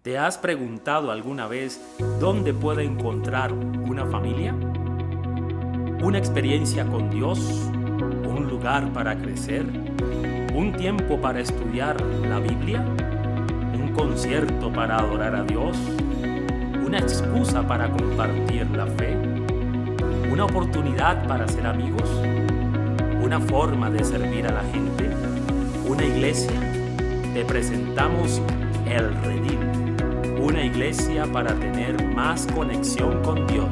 ¿Te has preguntado alguna vez dónde puede encontrar una familia? ¿Una experiencia con Dios? ¿Un lugar para crecer? ¿Un tiempo para estudiar la Biblia? ¿Un concierto para adorar a Dios? ¿Una excusa para compartir la fe? ¿Una oportunidad para ser amigos? ¿Una forma de servir a la gente? ¿Una iglesia? Te presentamos El Redil, una iglesia para tener más conexión con Dios.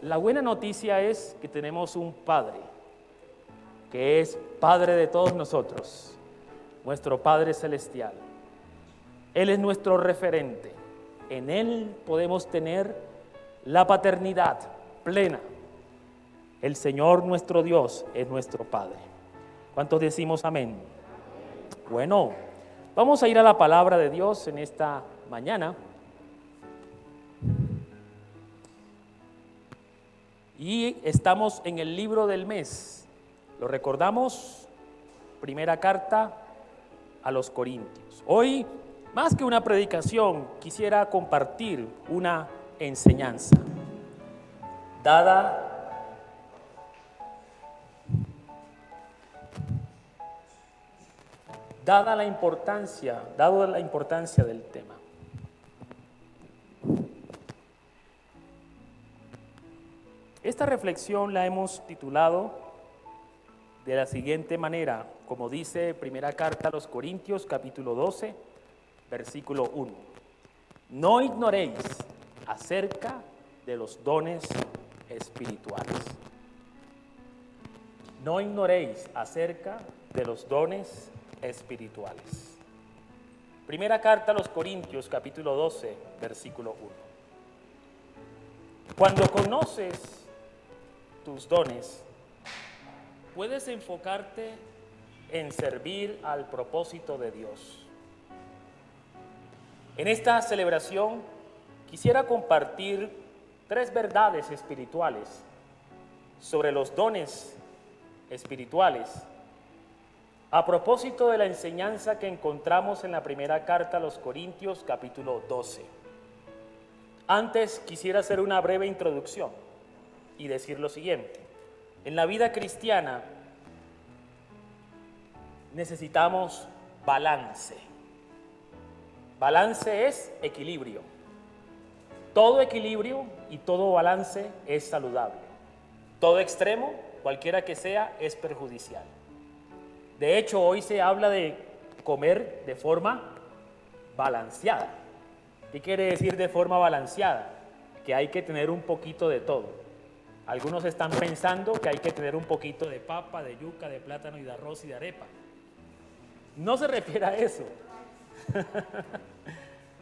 La buena noticia es que tenemos un Padre, que es Padre de todos nosotros, nuestro Padre Celestial. Él es nuestro referente. En Él podemos tener la paternidad plena. El Señor nuestro Dios es nuestro Padre. ¿Cuántos decimos amén? Bueno, vamos a ir a la palabra de Dios en esta mañana. Y estamos en el libro del mes. ¿Lo recordamos? Primera carta a los Corintios. Hoy, más que una predicación, quisiera compartir una enseñanza dada la importancia del tema. Esta reflexión la hemos titulado de la siguiente manera, como dice Primera Carta a los Corintios, capítulo 12, versículo 1. No ignoréis acerca de los dones espirituales. No ignoréis acerca de los dones espirituales. Primera Carta a los Corintios, capítulo 12, versículo 1. Cuando conoces tus dones, puedes enfocarte en servir al propósito de Dios. En esta celebración quisiera compartir 3 verdades espirituales sobre los dones espirituales a propósito de la enseñanza que encontramos en la primera carta a los Corintios, capítulo 12. Antes quisiera hacer una breve introducción y decir lo siguiente. En la vida cristiana necesitamos balance. Balance es equilibrio. Todo equilibrio y todo balance es saludable. Todo extremo, cualquiera que sea, es perjudicial. De hecho, hoy se habla de comer de forma balanceada. ¿Qué quiere decir de forma balanceada? Que hay que tener un poquito de todo. Algunos están pensando que hay que tener un poquito de papa, de yuca, de plátano y de arroz y de arepa. No se refiere a eso.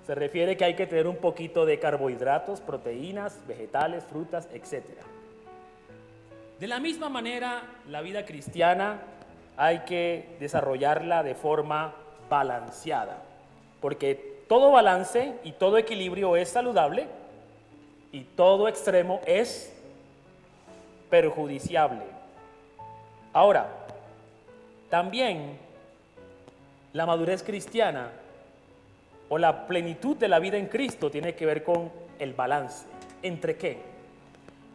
Se refiere que hay que tener un poquito de carbohidratos, proteínas, vegetales, frutas, etc. De la misma manera, la vida cristiana hay que desarrollarla de forma balanceada, porque todo balance y todo equilibrio es saludable y todo extremo es perjudiciable. Ahora, también la madurez cristiana o la plenitud de la vida en Cristo tiene que ver con el balance. ¿Entre qué?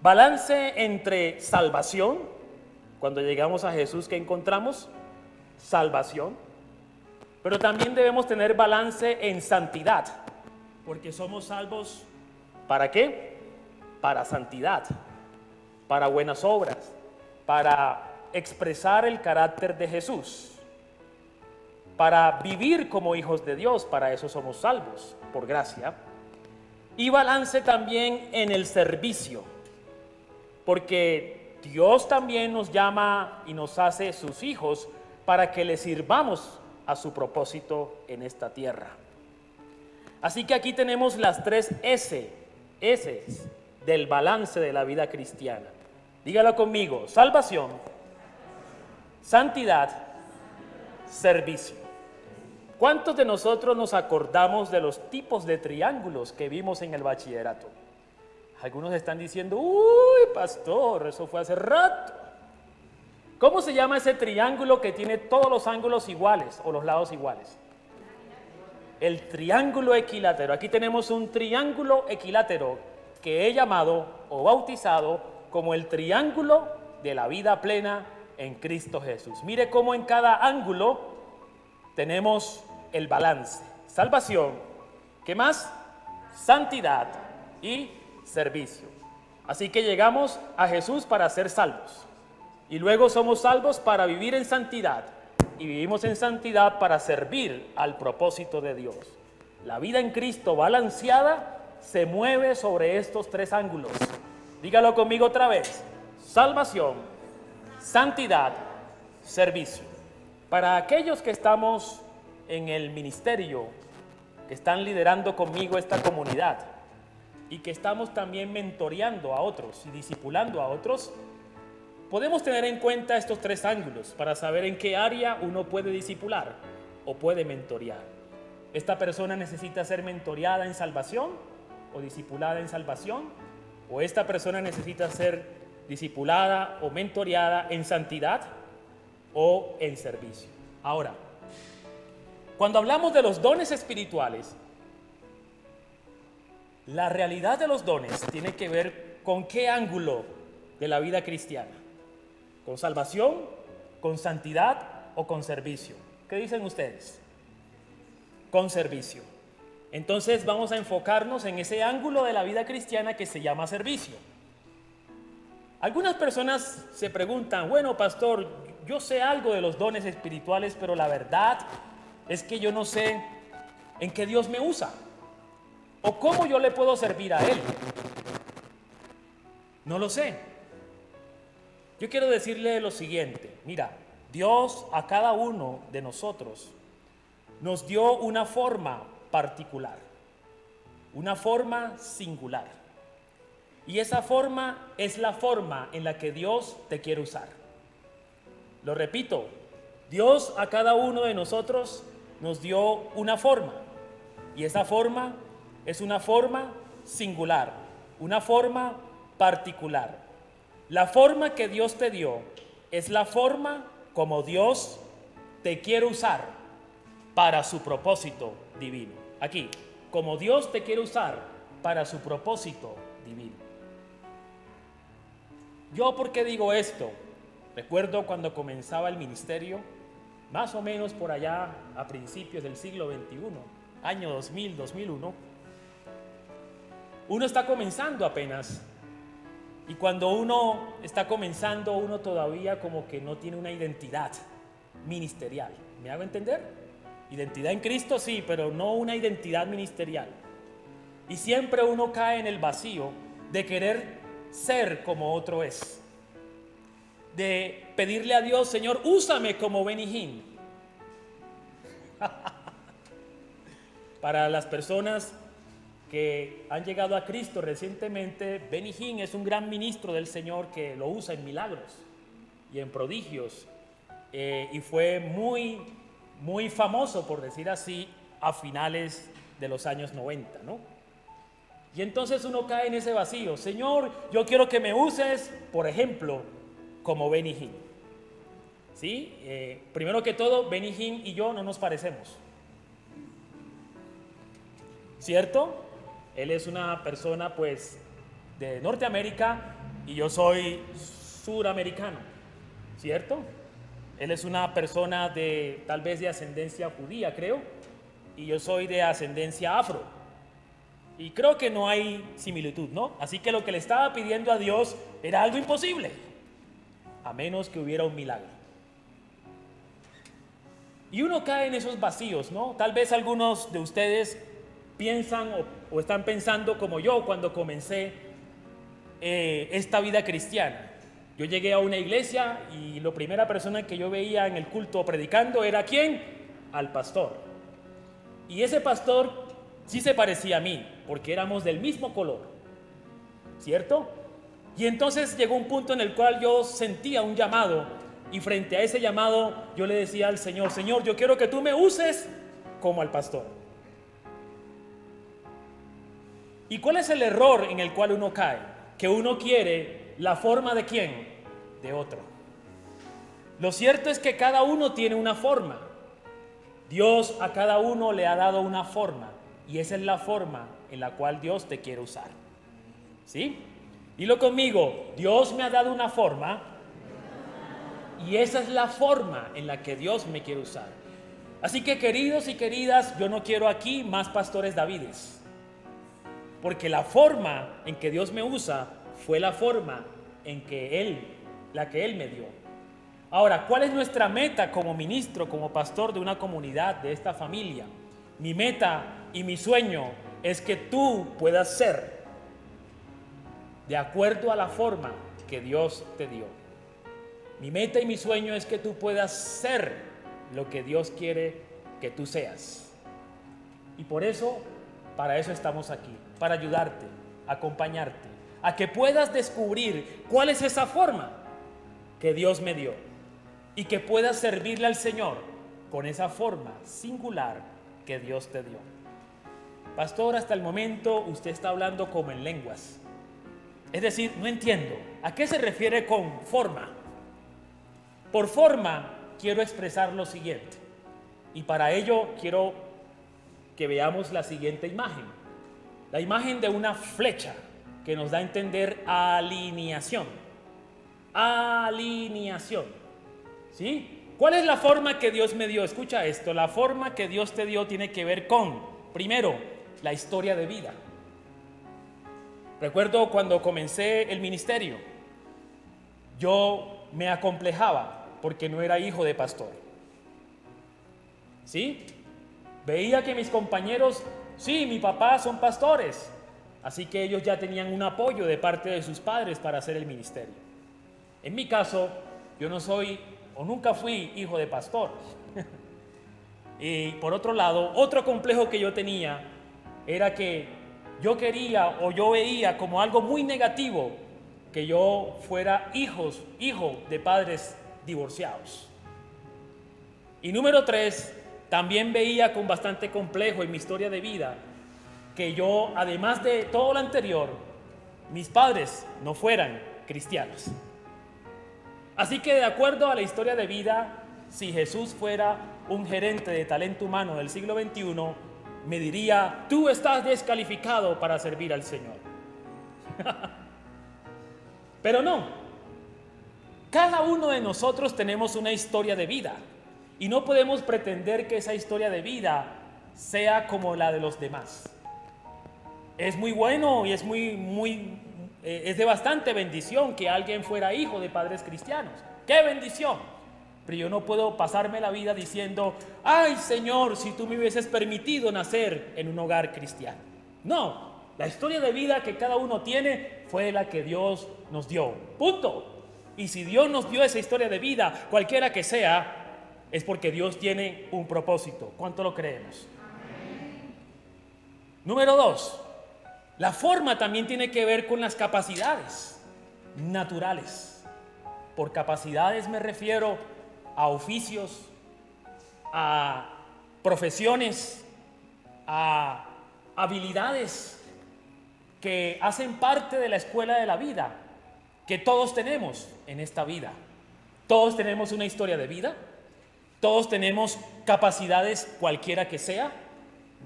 Balance entre salvación. Cuando llegamos a Jesús, ¿qué encontramos? Salvación. Pero también debemos tener balance en santidad, porque somos salvos, ¿para qué? Para santidad, para buenas obras, para expresar el carácter de Jesús, para vivir como hijos de Dios. Para eso somos salvos, por gracia. Y balance también en el servicio, porque Dios también nos llama y nos hace sus hijos para que le sirvamos a su propósito en esta tierra. Así que aquí tenemos las 3 S del balance de la vida cristiana. Dígalo conmigo: salvación, santidad, servicio. ¿Cuántos de nosotros nos acordamos de los tipos de triángulos que vimos en el bachillerato? Algunos están diciendo, uy, pastor, eso fue hace rato. ¿Cómo se llama ese triángulo que tiene todos los ángulos iguales o los lados iguales? El triángulo equilátero. Aquí tenemos un triángulo equilátero que he llamado o bautizado como el triángulo de la vida plena en Cristo Jesús. Mire cómo en cada ángulo tenemos el balance. Salvación, ¿qué más? Santidad y servicio. Así que llegamos a Jesús para ser salvos. Y luego somos salvos para vivir en santidad. Y vivimos en santidad para servir al propósito de Dios. La vida en Cristo balanceada se mueve sobre estos tres ángulos. Dígalo conmigo otra vez. Salvación, santidad, servicio. Para aquellos que estamos en el ministerio, que están liderando conmigo esta comunidad y que estamos también mentoreando a otros y discipulando a otros, podemos tener en cuenta estos tres ángulos para saber en qué área uno puede discipular o puede mentorear. Esta persona necesita ser mentoreada en salvación o discipulada en salvación, o esta persona necesita ser discipulada o mentoreada en santidad o en servicio. Ahora, cuando hablamos de los dones espirituales, la realidad de los dones tiene que ver con qué ángulo de la vida cristiana. ¿Con salvación, con santidad o con servicio? ¿Qué dicen ustedes? Con servicio. Entonces vamos a enfocarnos en ese ángulo de la vida cristiana que se llama servicio. Algunas personas se preguntan, bueno, pastor, yo sé algo de los dones espirituales, pero la verdad es que yo no sé en qué Dios me usa o cómo yo le puedo servir a Él. No lo sé. Yo quiero decirle lo siguiente, mira, Dios a cada uno de nosotros nos dio una forma particular, una forma singular. Y esa forma es la forma en la que Dios te quiere usar. Lo repito, Dios a cada uno de nosotros nos dio una forma. Y esa forma es una forma singular, una forma particular. La forma que Dios te dio es la forma como Dios te quiere usar para su propósito divino. Aquí, como Dios te quiere usar para su propósito divino. ¿Yo por qué digo esto? Recuerdo cuando comenzaba el ministerio, más o menos por allá a principios del siglo XXI, año 2000, 2001, uno está comenzando apenas. Y cuando uno está comenzando, uno todavía como que no tiene una identidad ministerial. ¿Me hago entender? Identidad en Cristo sí, pero no una identidad ministerial. Y siempre uno cae en el vacío de querer ser como otro es. De pedirle a Dios, Señor, úsame como Benny Hinn. Para las personas que han llegado a Cristo recientemente, Benny Hinn es un gran ministro del Señor que lo usa en milagros y en prodigios, y fue muy famoso, por decir así, a finales de los años 90, ¿no? Y entonces uno cae en ese vacío. Señor, yo quiero que me uses, por ejemplo, como Benny Hinn. ¿Sí? Primero que todo, Benny Hinn y yo no nos parecemos, ¿cierto? Él es una persona pues de Norteamérica y yo soy suramericano, ¿cierto? Él es una persona de tal vez de ascendencia judía, creo, y yo soy de ascendencia afro. Y creo que no hay similitud, ¿no? Así que lo que le estaba pidiendo a Dios era algo imposible, a menos que hubiera un milagro. Y uno cae en esos vacíos, ¿no? Tal vez algunos de ustedes piensan o están pensando como yo cuando comencé esta vida cristiana. Yo llegué a una iglesia y la primera persona que yo veía en el culto predicando era ¿quién? Al pastor. Y ese pastor sí se parecía a mí, porque éramos del mismo color, ¿cierto? Y entonces llegó un punto en el cual yo sentía un llamado, y frente a ese llamado yo le decía al Señor, Señor, yo quiero que tú me uses como al pastor. ¿Y cuál es el error en el cual uno cae? Que uno quiere la forma de ¿quién? De otro. Lo cierto es que cada uno tiene una forma. Dios a cada uno le ha dado una forma, y esa es la forma en la cual Dios te quiere usar. ¿Sí? Dilo conmigo, Dios me ha dado una forma, y esa es la forma en la que Dios me quiere usar. Así que, queridos y queridas, yo no quiero aquí más pastores Davides, porque la forma en que Dios me usa fue la forma en que la que Él me dio. Ahora, ¿cuál es nuestra meta como ministro, como pastor de una comunidad, de esta familia? Mi meta y mi sueño es que tú puedas ser de acuerdo a la forma que Dios te dio. Mi meta y mi sueño es que tú puedas ser lo que Dios quiere que tú seas. Y por eso, para eso estamos aquí, para ayudarte, acompañarte, a que puedas descubrir cuál es esa forma que Dios me dio y que puedas servirle al Señor con esa forma singular que Dios te dio. Pastor, hasta el momento usted está hablando como en lenguas. Es decir, no entiendo. ¿A qué se refiere con forma? Por forma quiero expresar lo siguiente. Y para ello quiero que veamos la siguiente imagen. La imagen de una flecha que nos da a entender alineación. Alineación. ¿Sí? ¿Cuál es la forma que Dios me dio? Escucha esto. La forma que Dios te dio tiene que ver con, primero, la historia de vida. Recuerdo cuando comencé el ministerio, yo me acomplejaba porque no era hijo de pastor. ¿Sí? Veía que mis compañeros, sí, mi papá son pastores, así que ellos ya tenían un apoyo de parte de sus padres para hacer el ministerio. En mi caso, yo no soy o nunca fui hijo de pastor. Y por otro lado, otro complejo que yo tenía era que yo quería o yo veía como algo muy negativo que yo fuera hijo de padres divorciados. Y número 3, también veía con bastante complejo en mi historia de vida que yo, además de todo lo anterior, mis padres no fueran cristianos. Así que de acuerdo a la historia de vida, si Jesús fuera un gerente de talento humano del siglo XXI, me diría, tú estás descalificado para servir al Señor. Pero no, cada uno de nosotros tenemos una historia de vida y no podemos pretender que esa historia de vida sea como la de los demás. Es muy bueno y es de bastante bendición que alguien fuera hijo de padres cristianos. ¡Qué bendición! Pero yo no puedo pasarme la vida diciendo, ay Señor, si tú me hubieses permitido nacer en un hogar cristiano. No, la historia de vida que cada uno tiene fue la que Dios nos dio. Punto. Y si Dios nos dio esa historia de vida, cualquiera que sea, es porque Dios tiene un propósito. ¿Cuánto lo creemos? Número 2. La forma también tiene que ver con las capacidades naturales. Por capacidades me refiero a oficios, a profesiones, a habilidades que hacen parte de la escuela de la vida, que todos tenemos en esta vida. Todos tenemos una historia de vida, todos tenemos capacidades cualquiera que sea.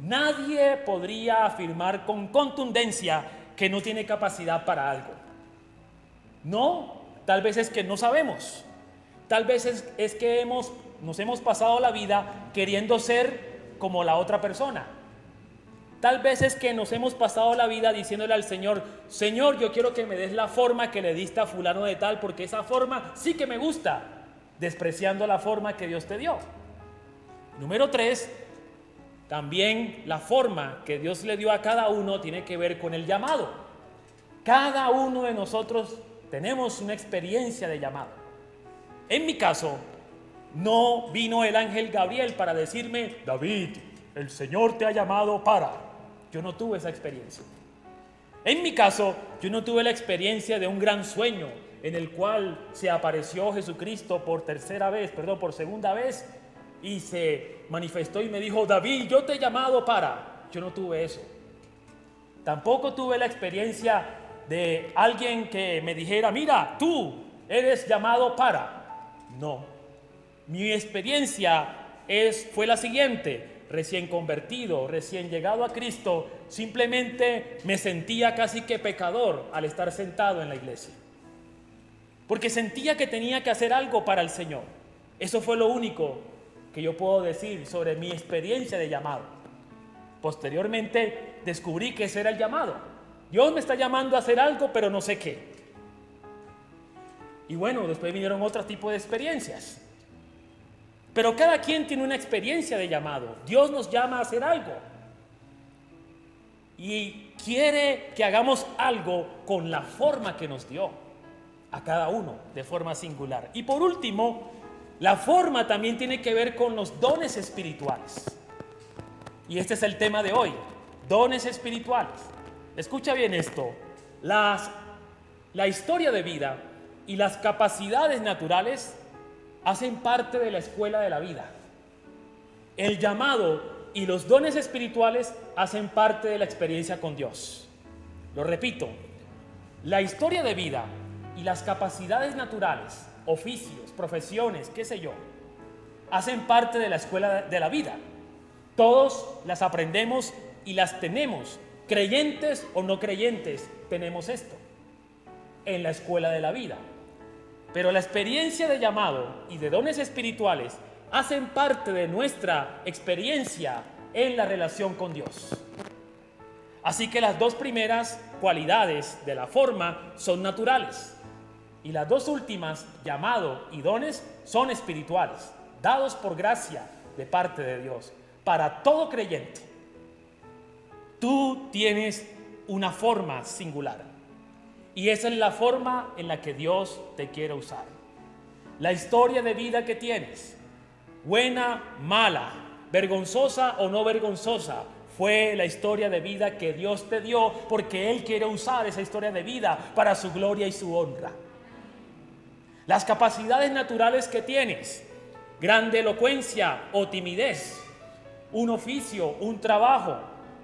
Nadie podría afirmar con contundencia que no tiene capacidad para algo. No, tal vez es que no sabemos. Tal vez es que nos hemos pasado la vida queriendo ser como la otra persona. Tal vez es que nos hemos pasado la vida diciéndole al Señor, Señor, yo quiero que me des la forma que le diste a fulano de tal, porque esa forma sí que me gusta, despreciando la forma que Dios te dio. Número 3, también la forma que Dios le dio a cada uno tiene que ver con el llamado. Cada uno de nosotros tenemos una experiencia de llamado. En mi caso, no vino el ángel Gabriel para decirme, David, el Señor te ha llamado para. Yo no tuve esa experiencia. En mi caso, yo no tuve la experiencia de un gran sueño en el cual se apareció Jesucristo por segunda vez y se manifestó y me dijo: David, yo te he llamado para. Yo no tuve eso. Tampoco tuve la experiencia de alguien que me dijera: mira, tú eres llamado para. No. Mi experiencia fue la siguiente: recién convertido, recién llegado a Cristo, simplemente me sentía casi que pecador al estar sentado en la iglesia, porque sentía que tenía que hacer algo para el Señor. Eso fue lo único que yo puedo decir sobre mi experiencia de llamado. Posteriormente descubrí que ese era el llamado. Dios me está llamando a hacer algo, pero no sé qué. Y bueno, después vinieron otros tipos de experiencias. Pero cada quien tiene una experiencia de llamado. Dios nos llama a hacer algo. Y quiere que hagamos algo con la forma que nos dio a cada uno de forma singular. Y por último, la forma también tiene que ver con los dones espirituales. Y este es el tema de hoy: dones espirituales. Escucha bien esto: la historia de vida y las capacidades naturales hacen parte de la escuela de la vida. El llamado y los dones espirituales hacen parte de la experiencia con Dios. Lo repito: la historia de vida y las capacidades naturales, oficios, profesiones, qué sé yo, hacen parte de la escuela de la vida. Todos las aprendemos y las tenemos, creyentes o no creyentes, tenemos esto en la escuela de la vida. Pero la experiencia de llamado y de dones espirituales hacen parte de nuestra experiencia en la relación con Dios. Así que las dos primeras cualidades de la forma son naturales, y las dos últimas, llamado y dones, son espirituales, dados por gracia de parte de Dios para todo creyente. Tú tienes una forma singular, y esa es la forma en la que Dios te quiere usar. La historia de vida que tienes, buena, mala, vergonzosa o no vergonzosa, fue la historia de vida que Dios te dio, porque Él quiere usar esa historia de vida para su gloria y su honra. Las capacidades naturales que tienes, grande elocuencia o timidez, un oficio, un trabajo,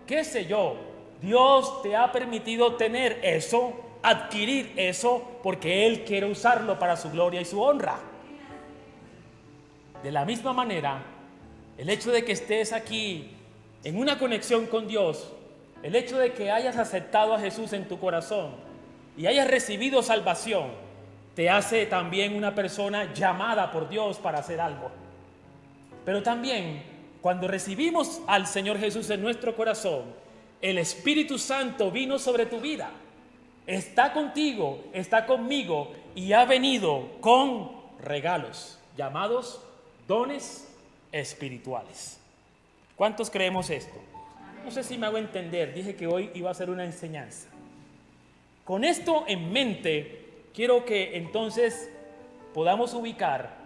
qué sé yo, Dios te ha permitido tener eso, adquirir eso, porque Él quiere usarlo para su gloria y su honra. De la misma manera, el hecho de que estés aquí en una conexión con Dios, el hecho de que hayas aceptado a Jesús en tu corazón y hayas recibido salvación, te hace también una persona llamada por Dios para hacer algo. Pero también, cuando recibimos al Señor Jesús en nuestro corazón, el Espíritu Santo vino sobre tu vida, está contigo, está conmigo, y ha venido con regalos llamados dones espirituales. ¿Cuántos creemos esto? No sé si me hago entender. Dije que hoy iba a ser una enseñanza. Con esto en mente, quiero que entonces podamos ubicar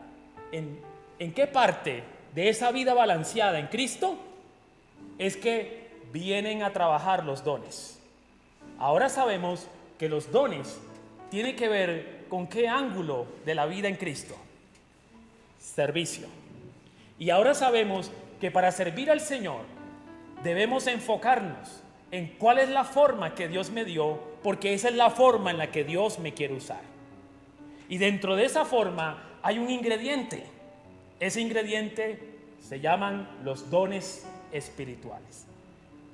en qué parte de esa vida balanceada en Cristo es que vienen a trabajar los dones. Ahora sabemos que los dones tienen que ver con qué ángulo de la vida en Cristo: servicio. Y ahora sabemos que para servir al Señor debemos enfocarnos en cuál es la forma que Dios me dio, porque esa es la forma en la que Dios me quiere usar. Y dentro de esa forma hay un ingrediente. Ese ingrediente se llaman los dones espirituales.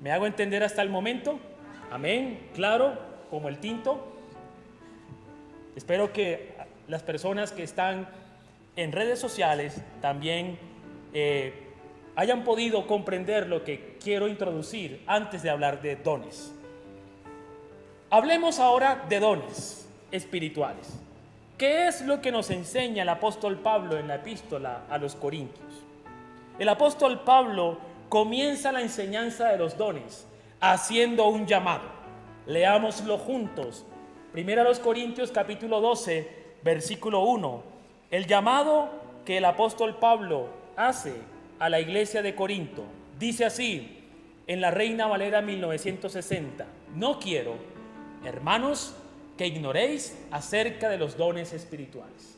¿Me hago entender hasta el momento? Amén. Claro, como el tinto. Espero que las personas que están en redes sociales también hayan podido comprender lo que quiero introducir antes de hablar de dones. Hablemos ahora de dones espirituales. ¿Qué es lo que nos enseña el apóstol Pablo en la epístola a los Corintios? El apóstol Pablo comienza la enseñanza de los dones haciendo un llamado. Leámoslo juntos. Primera a los Corintios capítulo 12, versículo 1. El llamado que el apóstol Pablo hace a la iglesia de Corinto dice así, en la Reina Valera 1960: no quiero, hermanos, que ignoréis acerca de los dones espirituales.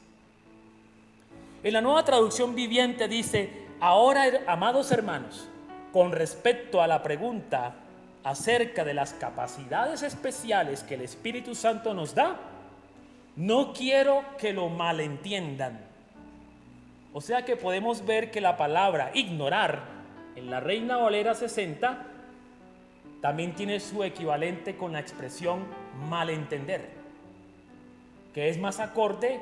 En la Nueva Traducción Viviente dice: Ahora, amados hermanos, con respecto a la pregunta acerca de las capacidades especiales que el Espíritu Santo nos da, no quiero que lo malentiendan. O sea que podemos ver que la palabra ignorar en la Reina Valera 60 también tiene su equivalente con la expresión malentender, que es más acorde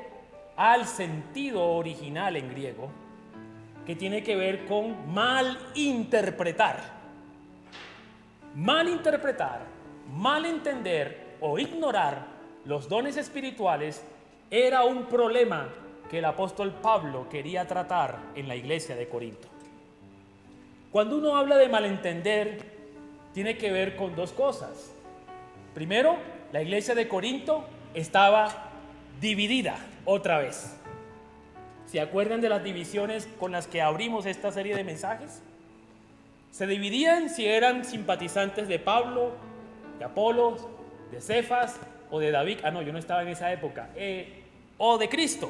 al sentido original en griego, que tiene que ver con malinterpretar. Malinterpretar, malentender o ignorar los dones espirituales era un problema que el apóstol Pablo quería tratar en la iglesia de Corinto. Cuando uno habla de malentender, tiene que ver con dos cosas. Primero, la iglesia de Corinto estaba dividida otra vez. ¿Se acuerdan de las divisiones con las que abrimos esta serie de mensajes? Se dividían si eran simpatizantes de Pablo, de Apolos, de Cefas o de David. No, yo no estaba en esa época. O de Cristo.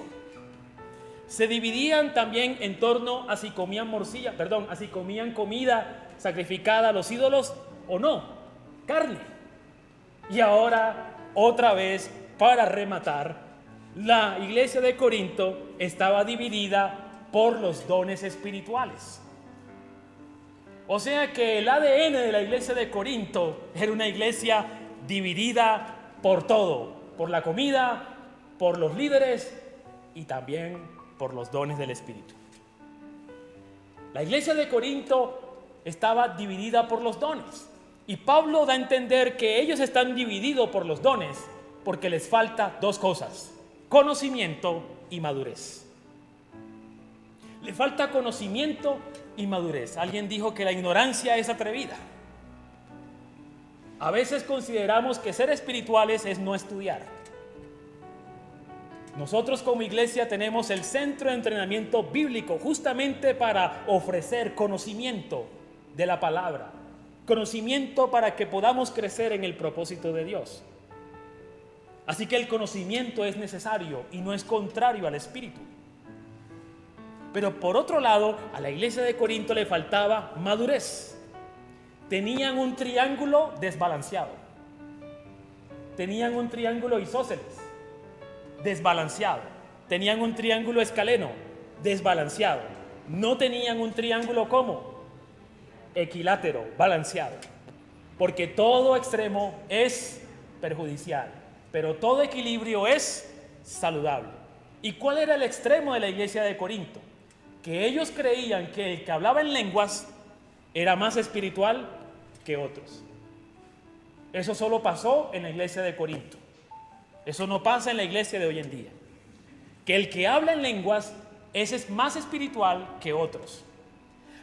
Se dividían también en torno a si comían a si comían comida sacrificada a los ídolos o no, carne. Y ahora, otra vez, para rematar, la iglesia de Corinto estaba dividida por los dones espirituales. O sea que el ADN de la iglesia de Corinto era una iglesia dividida por todo, por la comida, por los líderes y también por los dones del Espíritu. La iglesia de Corinto estaba dividida por los dones. Y Pablo da a entender que ellos están divididos por los dones porque les falta dos cosas: conocimiento y madurez. Le falta conocimiento y madurez. Alguien dijo que la ignorancia es atrevida. A veces consideramos que ser espirituales es no estudiar. Nosotros como iglesia tenemos el centro de entrenamiento bíblico justamente para ofrecer conocimiento de la palabra, conocimiento para que podamos crecer en el propósito de Dios. Así que el conocimiento es necesario y no es contrario al Espíritu. Pero por otro lado, a la iglesia de Corinto le faltaba madurez. Tenían un triángulo desbalanceado. Tenían un triángulo isósceles, desbalanceado. Tenían un triángulo escaleno, desbalanceado. No tenían un triángulo como equilátero, balanceado. Porque todo extremo es perjudicial, pero todo equilibrio es saludable. ¿Y cuál era el extremo de la iglesia de Corinto? Que ellos creían que el que hablaba en lenguas era más espiritual que otros. Eso solo pasó en la iglesia de Corinto. Eso no pasa en la iglesia de hoy en día. Que el que habla en lenguas es más espiritual que otros.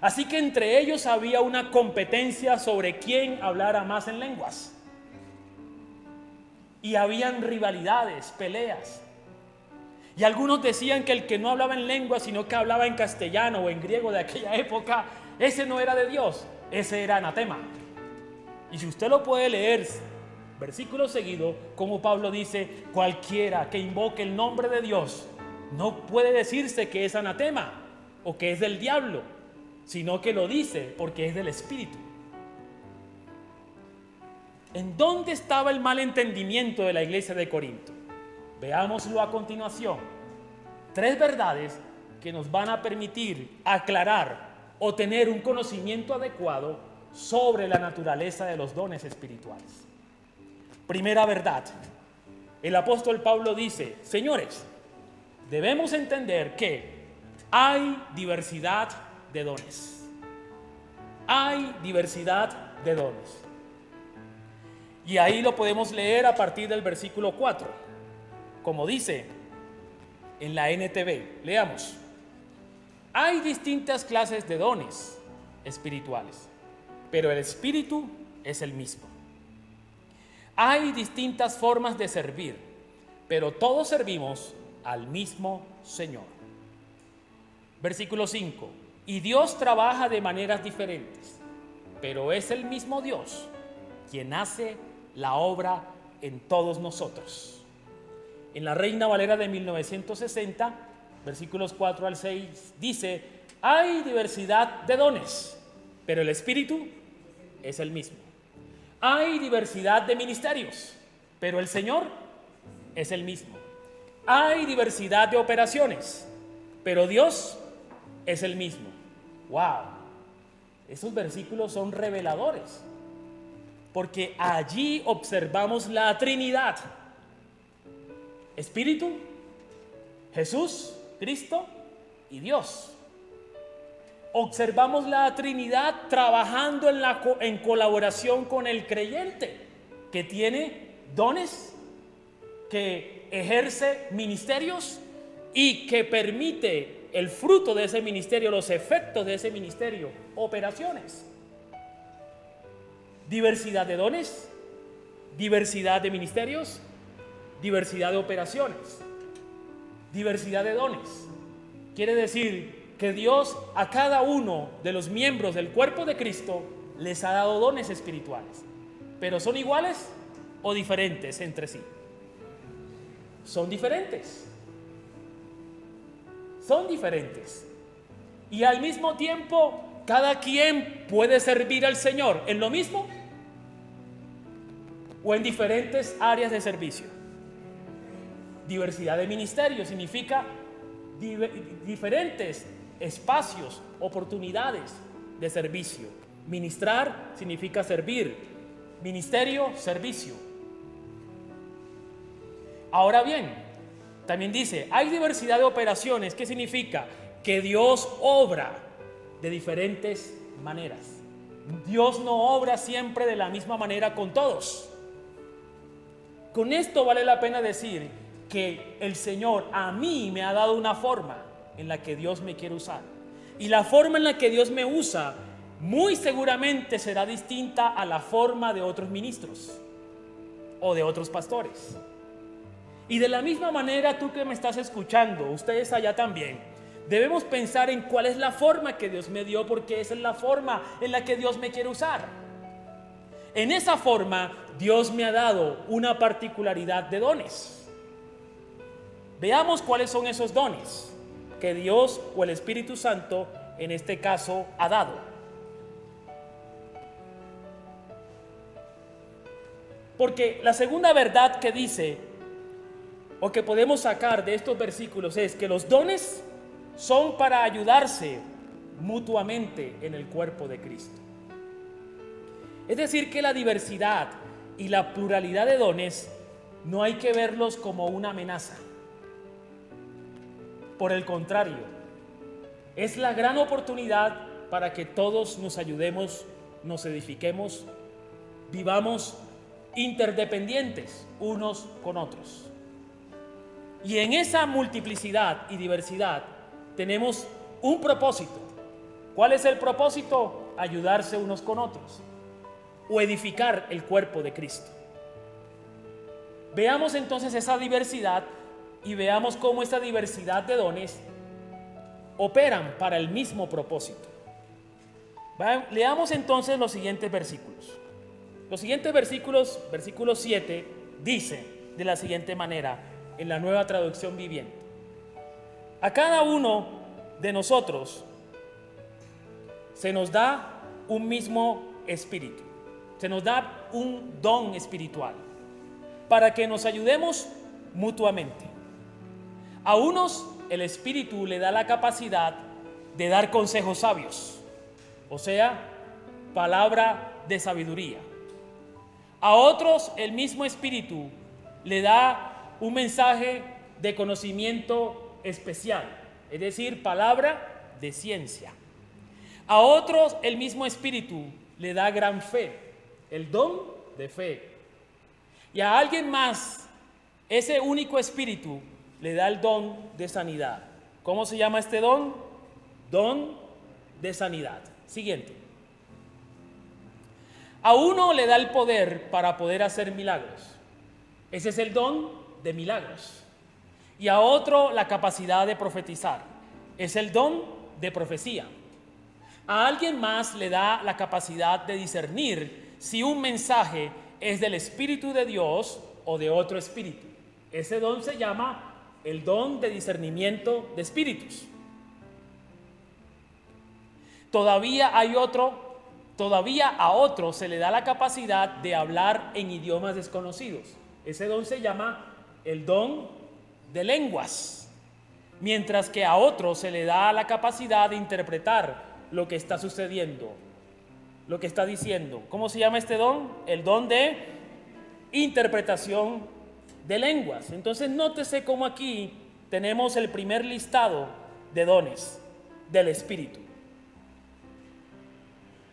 Así que entre ellos había una competencia sobre quién hablara más en lenguas. Y habían rivalidades, peleas. Y algunos decían que el que no hablaba en lengua, sino que hablaba en castellano o en griego de aquella época, ese no era de Dios, ese era anatema. Y si usted lo puede leer, versículo seguido, como Pablo dice, cualquiera que invoque el nombre de Dios, no puede decirse que es anatema o que es del diablo, sino que lo dice porque es del Espíritu. ¿En dónde estaba el mal entendimiento de la iglesia de Corinto? Veámoslo a continuación. 3 verdades que nos van a permitir aclarar o tener un conocimiento adecuado sobre la naturaleza de los dones espirituales. Primera verdad. El apóstol Pablo dice: señores, debemos entender que hay diversidad de dones. Hay diversidad de dones. Y ahí lo podemos leer a partir del versículo 4. Como dice en la NTV, leamos: hay distintas clases de dones espirituales, pero el Espíritu es el mismo. Hay distintas formas de servir, pero todos servimos al mismo Señor. Versículo 5. Y Dios trabaja de maneras diferentes, pero es el mismo Dios quien hace la obra en todos nosotros. En la Reina Valera de 1960, versículos 4 al 6, dice: Hay diversidad de dones, pero el Espíritu es el mismo. Hay diversidad de ministerios, pero el Señor es el mismo. Hay diversidad de operaciones, pero Dios es el mismo. ¡Wow! Esos versículos son reveladores, porque allí observamos la Trinidad: Espíritu, Jesús, Cristo y Dios. Observamos la Trinidad trabajando en colaboración con el creyente, que tiene dones, que ejerce ministerios y que permite el fruto de ese ministerio, los efectos de ese ministerio, operaciones. Diversidad de dones, diversidad de ministerios, diversidad de operaciones, diversidad de dones. Quiere decir que Dios a cada uno de los miembros del cuerpo de Cristo les ha dado dones espirituales, pero ¿son iguales o diferentes entre sí? Son diferentes. Son diferentes. Y al mismo tiempo, cada quien puede servir al Señor en lo mismo o en diferentes áreas de servicio. Diversidad de ministerios significa diferentes espacios, oportunidades de servicio. Ministrar significa servir. Ministerio, servicio. Ahora bien, también dice, hay diversidad de operaciones. ¿Qué significa? Que Dios obra de diferentes maneras. Dios no obra siempre de la misma manera con todos. Con esto vale la pena decir que el Señor a mí me ha dado una forma en la que Dios me quiere usar. Y la forma en la que Dios me usa muy seguramente será distinta a la forma de otros ministros o de otros pastores. Y de la misma manera, tú que me estás escuchando, ustedes allá también, debemos pensar en cuál es la forma que Dios me dio, porque esa es la forma en la que Dios me quiere usar. En esa forma, Dios me ha dado una particularidad de dones. Veamos cuáles son esos dones que Dios o el Espíritu Santo en este caso ha dado. Porque la segunda verdad que dice o que podemos sacar de estos versículos es que los dones son para ayudarse mutuamente en el cuerpo de Cristo. Es decir, que la diversidad y la pluralidad de dones no hay que verlos como una amenaza. Por el contrario, es la gran oportunidad para que todos nos ayudemos, nos edifiquemos, vivamos interdependientes unos con otros. Y en esa multiplicidad y diversidad tenemos un propósito. ¿Cuál es el propósito? Ayudarse unos con otros o edificar el cuerpo de Cristo. Veamos entonces esa diversidad y veamos cómo esa diversidad de dones operan para el mismo propósito. Leamos entonces los siguientes versículos. Los siguientes versículos, versículo 7, dice de la siguiente manera, en la Nueva Traducción Viviente: a cada uno de nosotros se nos da un mismo espíritu, se nos da un don espiritual para que nos ayudemos mutuamente. A unos el Espíritu le da la capacidad de dar consejos sabios, o sea, palabra de sabiduría. A otros el mismo Espíritu le da un mensaje de conocimiento especial, es decir, palabra de ciencia. A otros el mismo Espíritu le da gran fe, el don de fe. Y a alguien más, ese único Espíritu le da el don de sanidad. ¿Cómo se llama este don? Don de sanidad. Siguiente. A uno le da el poder para poder hacer milagros. Ese es el don de milagros. Y a otro la capacidad de profetizar. Es el don de profecía. A alguien más le da la capacidad de discernir si un mensaje es del Espíritu de Dios o de otro espíritu. Ese don se llama el don de discernimiento de espíritus. Todavía a otro se le da la capacidad de hablar en idiomas desconocidos. Ese don se llama el don de lenguas, mientras que a otro se le da la capacidad de interpretar lo que está sucediendo, lo que está diciendo. ¿Cómo se llama este don? El don de interpretación de lenguas. Entonces nótese cómo aquí tenemos el primer listado de dones del Espíritu.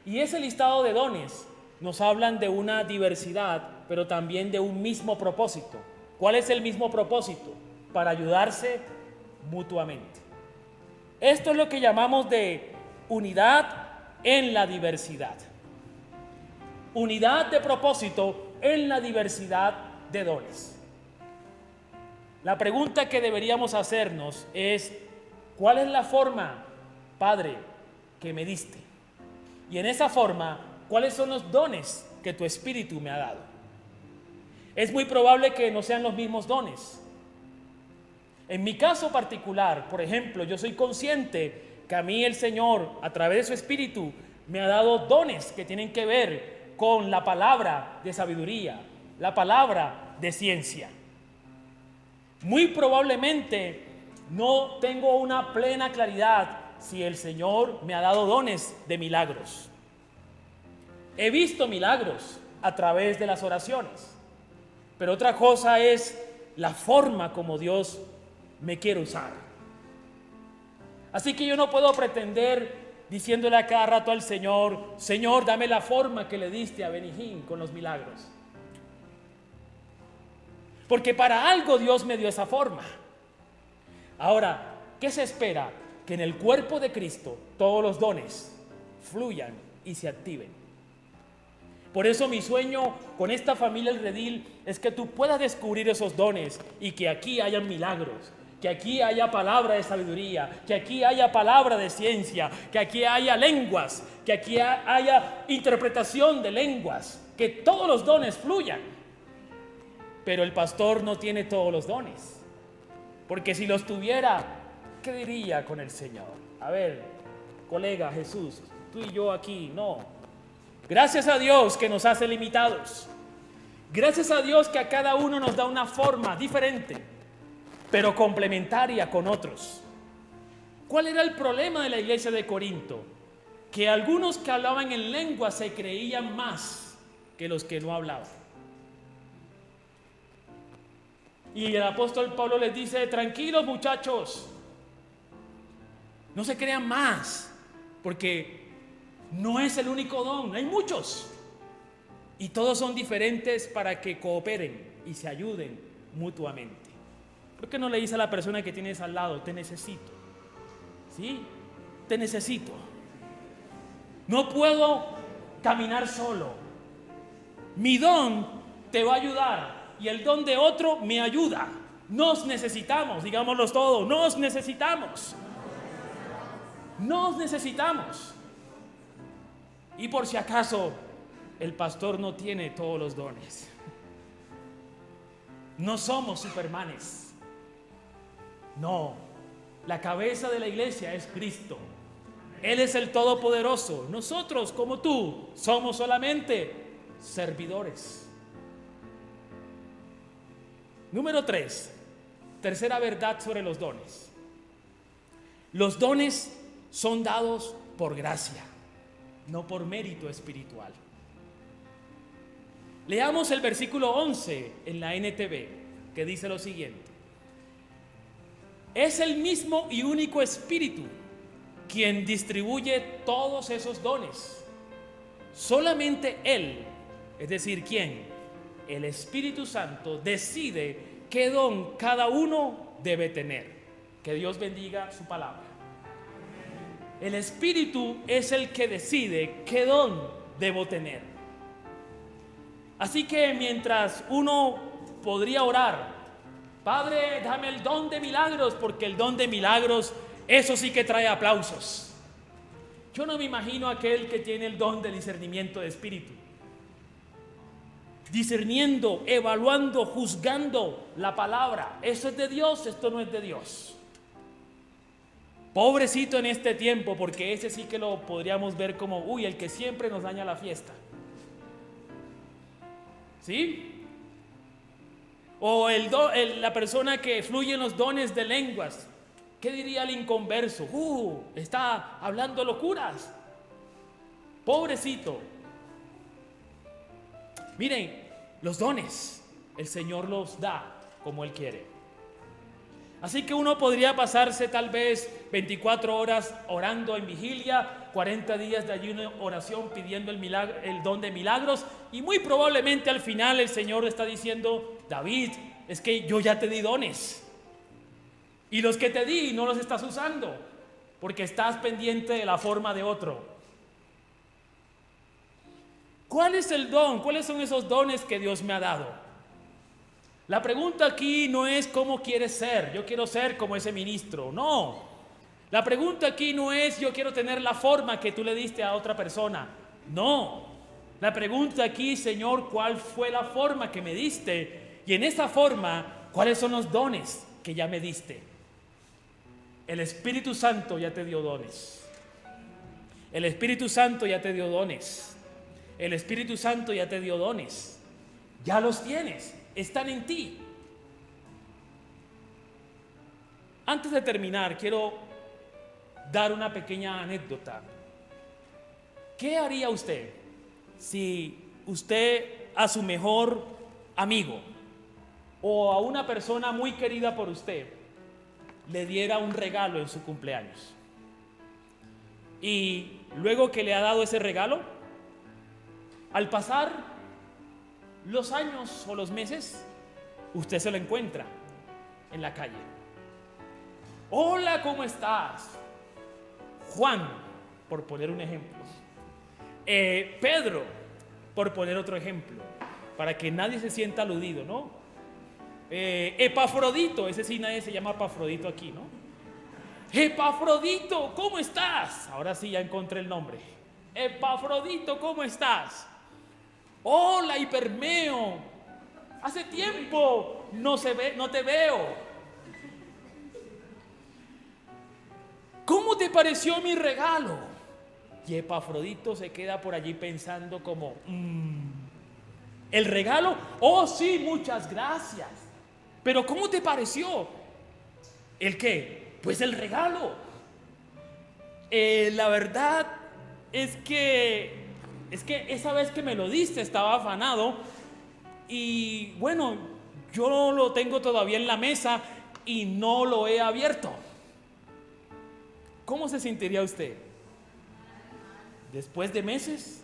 Y ese listado de dones nos hablan de una diversidad, pero también de un mismo propósito. ¿Cuál es el mismo propósito? Para ayudarse mutuamente. Esto es lo que llamamos de unidad en la diversidad. Unidad de propósito en la diversidad de dones. La pregunta que deberíamos hacernos es: ¿cuál es la forma, Padre, que me diste? Y en esa forma, ¿cuáles son los dones que tu Espíritu me ha dado? Es muy probable que no sean los mismos dones. En mi caso particular, por ejemplo, yo soy consciente que a mí el Señor, a través de su Espíritu, me ha dado dones que tienen que ver con la palabra de sabiduría, la palabra de ciencia. Muy probablemente no tengo una plena claridad si el Señor me ha dado dones de milagros. He visto milagros a través de las oraciones, pero otra cosa es la forma como Dios me quiere usar. Así que yo no puedo pretender diciéndole a cada rato al Señor: Señor, dame la forma que le diste a Benijín con los milagros. Porque para algo Dios me dio esa forma. Ahora, ¿qué se espera? Que en el cuerpo de Cristo todos los dones fluyan y se activen. Por eso mi sueño con esta familia El Redil es que tú puedas descubrir esos dones y que aquí haya milagros, que aquí haya palabra de sabiduría, que aquí haya palabra de ciencia, que aquí haya lenguas, que aquí haya interpretación de lenguas, que todos los dones fluyan. Pero el pastor no tiene todos los dones, porque si los tuviera, ¿qué diría con el Señor? A ver, colega Jesús, tú y yo aquí, no. Gracias a Dios que nos hace limitados. Gracias a Dios que a cada uno nos da una forma diferente, pero complementaria con otros. ¿Cuál era el problema de la iglesia de Corinto? Que algunos que hablaban en lengua se creían más que los que no hablaban. Y el apóstol Pablo les dice: tranquilos muchachos, no se crean más, porque no es el único don, hay muchos. Y todos son diferentes para que cooperen y se ayuden mutuamente. ¿Por qué no le dice a la persona que tienes al lado: te necesito? ¿Sí? Te necesito. No puedo caminar solo. Mi don te va a ayudar y el don de otro me ayuda. Nos necesitamos, digámoslo todo, nos necesitamos. Nos necesitamos. Y por si acaso el pastor no tiene todos los dones, no somos supermanes. No, la cabeza de la iglesia es Cristo. Él es el Todopoderoso. Nosotros, como tú, somos solamente servidores. Número 3, tercera verdad sobre los dones. Los dones son dados por gracia, no por mérito espiritual. Leamos el versículo 11 en la NTV, que dice lo siguiente: es el mismo y único Espíritu quien distribuye todos esos dones. Solamente Él, es decir, ¿quién? El Espíritu Santo decide qué don cada uno debe tener. Que Dios bendiga su palabra. El Espíritu es el que decide qué don debo tener. Así que mientras uno podría orar: Padre, dame el don de milagros, porque el don de milagros, eso sí que trae aplausos. Yo no me imagino aquel que tiene el don de discernimiento de espíritu, discerniendo, evaluando, juzgando la palabra. Eso es de Dios, esto no es de Dios. Pobrecito en este tiempo, porque ese sí que lo podríamos ver como, uy, el que siempre nos daña la fiesta. ¿Sí? O la persona que fluye en los dones de lenguas. ¿Qué diría el inconverso? Está hablando locuras. Pobrecito. Miren, los dones, el Señor los da como Él quiere. Así que uno podría pasarse tal vez 24 horas orando en vigilia, 40 días de ayuno, oración, pidiendo el don de milagros, y muy probablemente al final el Señor está diciendo: David, es que yo ya te di dones, y los que te di no los estás usando, porque estás pendiente de la forma de otro. ¿Cuál es el don? ¿Cuáles son esos dones que Dios me ha dado? La pregunta aquí no es cómo quieres ser, yo quiero ser como ese ministro, no. La pregunta aquí no es yo quiero tener la forma que tú le diste a otra persona, no. La pregunta aquí, Señor, ¿cuál fue la forma que me diste? Y en esa forma, ¿cuáles son los dones que ya me diste? El Espíritu Santo ya te dio dones. El Espíritu Santo ya te dio dones. El Espíritu Santo ya te dio dones. Ya los tienes. Están en ti. Antes de terminar, quiero dar una pequeña anécdota. ¿Qué haría usted si usted a su mejor amigo o a una persona muy querida por usted le diera un regalo en su cumpleaños? Y luego que le ha dado ese regalo, al pasar los años o los meses, usted se lo encuentra en la calle. Hola, ¿cómo estás? Juan, por poner un ejemplo. Pedro, por poner otro ejemplo, para que nadie se sienta aludido, ¿no? Epafrodito, ese sí nadie se llama Epafrodito aquí, ¿no? Epafrodito, ¿cómo estás? Ahora sí ya encontré el nombre. Epafrodito, ¿cómo estás? Hola, Hipermeo, hace tiempo no te veo. ¿Cómo te pareció mi regalo? Y Epafrodito se queda por allí pensando como, ¿el regalo? Oh, sí, muchas gracias. Pero ¿cómo te pareció? ¿El qué? Pues el regalo. La verdad es que esa vez que me lo diste estaba afanado y bueno, yo lo tengo todavía en la mesa y no lo he abierto. ¿Cómo se sentiría usted? Después de meses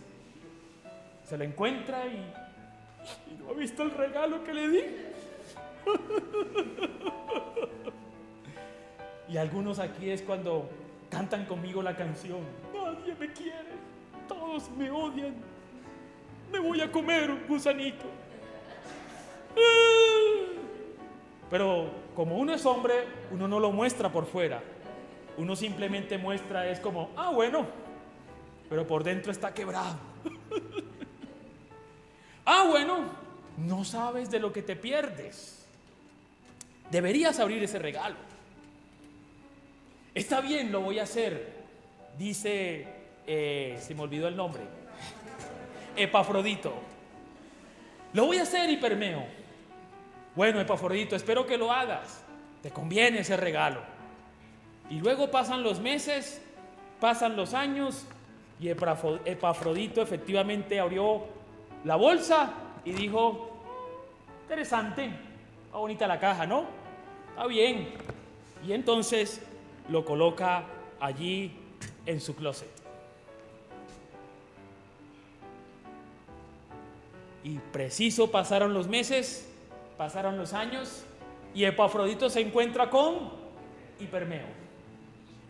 se lo encuentra y no ha visto el regalo que le di. Y algunos aquí es cuando cantan conmigo la canción: nadie me quiere, todos me odian, me voy a comer un gusanito. Pero como uno es hombre, uno no lo muestra por fuera. Uno simplemente muestra, es como, bueno, pero por dentro está quebrado. Bueno, no sabes de lo que te pierdes. Deberías abrir ese regalo. Está bien, lo voy a hacer, dice, se me olvidó el nombre, Epafrodito. Lo voy a hacer, Hipermeo. Bueno, Epafrodito, espero que lo hagas. Te conviene ese regalo. Y luego pasan los meses, pasan los años, y Epafrodito efectivamente abrió la bolsa y dijo: interesante, está bonita la caja, ¿no? Está bien. Y entonces lo coloca allí en su closet. Y preciso pasaron los meses, pasaron los años, y Epafrodito se encuentra con Hipermeo.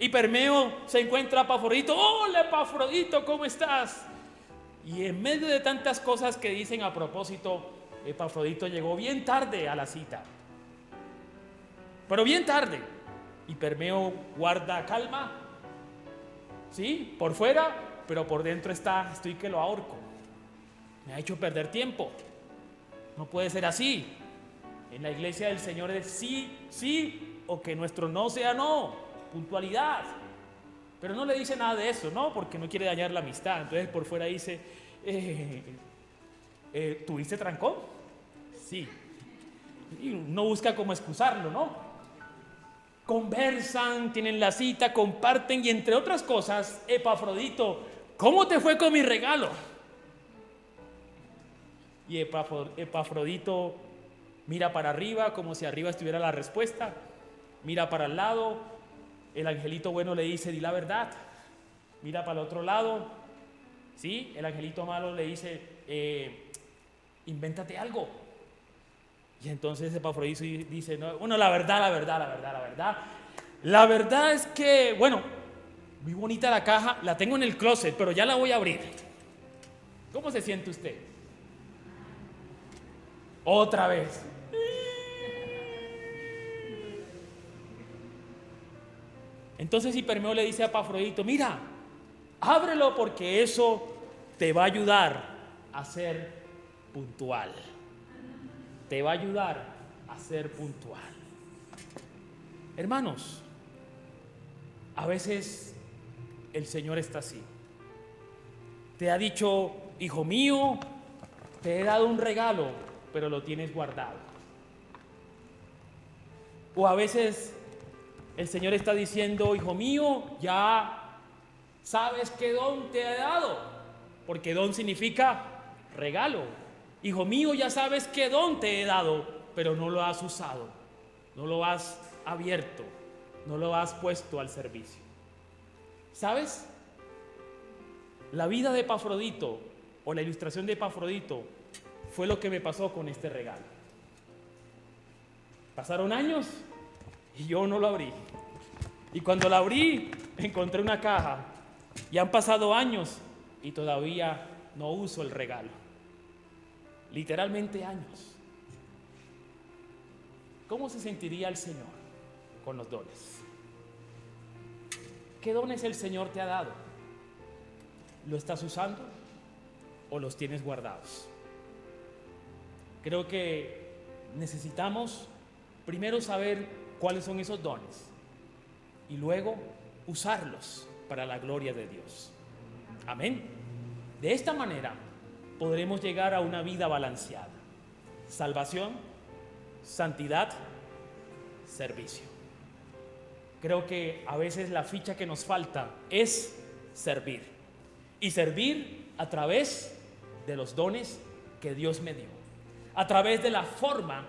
Hipermeo se encuentra a Epafrodito. Hola, Epafrodito, ¿cómo estás? Y en medio de tantas cosas que dicen a propósito, Epafrodito llegó bien tarde a la cita. Pero bien tarde. Hipermeo guarda calma, ¿sí? Por fuera, pero por dentro estoy que lo ahorco. Me ha hecho perder tiempo. No puede ser así. En la iglesia del Señor es sí, sí, o que nuestro no sea no. puntualidad. Pero no le dice nada de eso, ¿no? Porque no quiere dañar la amistad. Entonces por fuera dice, ¿tuviste trancón? Sí. Y uno busca cómo excusarlo, ¿no? Conversan, tienen la cita, comparten y entre otras cosas, Epafrodito, ¿cómo te fue con mi regalo? Y Epafrodito mira para arriba como si arriba estuviera la respuesta, mira para el lado, el angelito bueno le dice, di la verdad, mira para el otro lado, ¿sí? El angelito malo le dice, invéntate algo. Y entonces Epafrodito dice, no, bueno, la verdad es que, bueno, muy bonita la caja, la tengo en el closet, pero ya la voy a abrir. ¿Cómo se siente usted? Otra vez. Entonces Hipermeo le dice a Epafrodito, mira, ábrelo porque eso te va a ayudar a ser puntual. Te va a ayudar a ser puntual. Hermanos, a veces el Señor está así. Te ha dicho, hijo mío, te he dado un regalo, pero lo tienes guardado. O a veces el Señor está diciendo, hijo mío, ya sabes qué don te he dado, porque don significa regalo. Hijo mío, ya sabes qué don te he dado, pero no lo has usado, no lo has abierto, no lo has puesto al servicio. ¿Sabes? La vida de Epafrodito, o la ilustración de Epafrodito, fue lo que me pasó con este regalo. Pasaron años y yo no lo abrí. Y cuando la abrí, encontré una caja. Y han pasado años y todavía no uso el regalo. Literalmente años. ¿Cómo se sentiría el Señor con los dones? ¿Qué dones el Señor te ha dado? ¿Lo estás usando o los tienes guardados? Creo que necesitamos primero saber cuáles son esos dones y luego usarlos para la gloria de Dios. Amén. De esta manera podremos llegar a una vida balanceada. Salvación, santidad, servicio. Creo que a veces la ficha que nos falta es servir. Y servir a través de los dones que Dios me dio. A través de la forma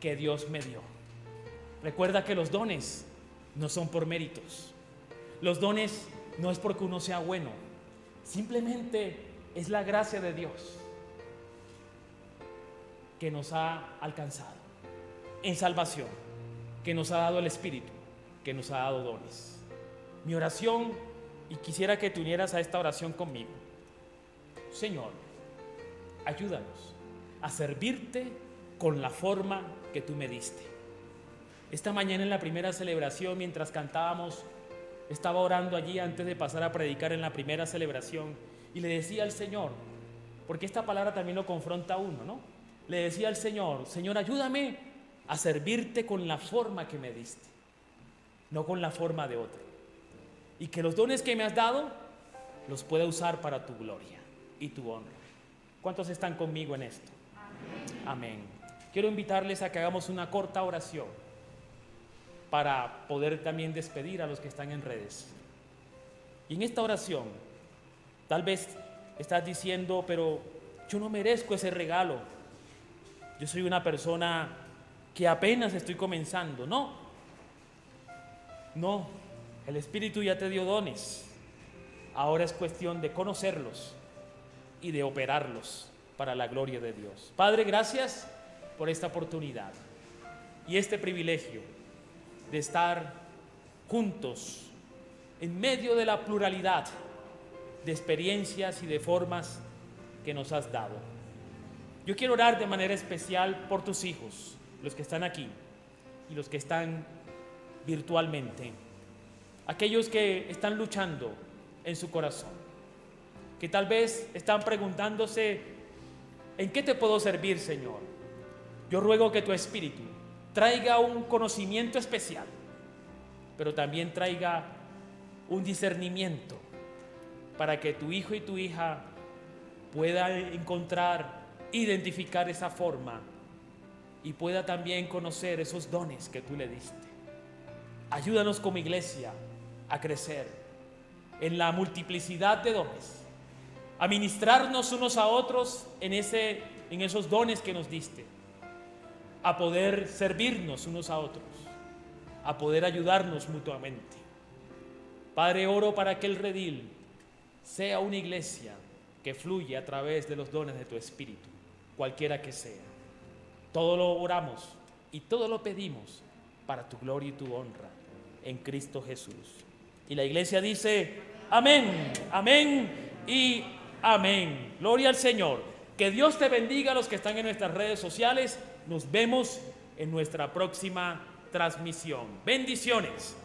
que Dios me dio. Recuerda que los dones no son por méritos. Los dones no es porque uno sea bueno. Simplemente es la gracia de Dios que nos ha alcanzado en salvación, que nos ha dado el Espíritu, que nos ha dado dones. Mi oración, y quisiera que te unieras a esta oración conmigo. Señor, ayúdanos a servirte con la forma que tú me diste. Esta mañana en la primera celebración, mientras cantábamos, estaba orando allí antes de pasar a predicar en la primera celebración y le decía al Señor, porque esta palabra también lo confronta a uno, ¿no? Le decía al Señor, Señor, ayúdame a servirte con la forma que me diste, no con la forma de otro. Y que los dones que me has dado los pueda usar para tu gloria y tu honra. ¿Cuántos están conmigo en esto? Amén. Quiero invitarles a que hagamos una corta oración para poder también despedir a los que están en redes. Y en esta oración, tal vez estás diciendo, pero yo no merezco ese regalo. Yo soy una persona que apenas estoy comenzando. No, el Espíritu ya te dio dones. Ahora es cuestión de conocerlos y de operarlos para la gloria de Dios. Padre, gracias por esta oportunidad y este privilegio de estar juntos en medio de la pluralidad de experiencias y de formas que nos has dado. Yo quiero orar de manera especial por tus hijos, los que están aquí y los que están virtualmente, aquellos que están luchando en su corazón, que tal vez están preguntándose, ¿en qué te puedo servir, Señor? Yo ruego que tu Espíritu traiga un conocimiento especial pero también traiga un discernimiento para que tu hijo y tu hija puedan encontrar, identificar esa forma y pueda también conocer esos dones que tú le diste. Ayúdanos como iglesia a crecer en la multiplicidad de dones, a ministrarnos unos a otros en esos dones que nos diste, a poder servirnos unos a otros, a poder ayudarnos mutuamente. Padre, oro para que el redil sea una iglesia que fluye a través de los dones de tu Espíritu, cualquiera que sea. Todo lo oramos y todo lo pedimos para tu gloria y tu honra en Cristo Jesús. Y la iglesia dice: amén, amén y amén. Gloria al Señor. Que Dios te bendiga a los que están en nuestras redes sociales. Nos vemos en nuestra próxima transmisión. Bendiciones.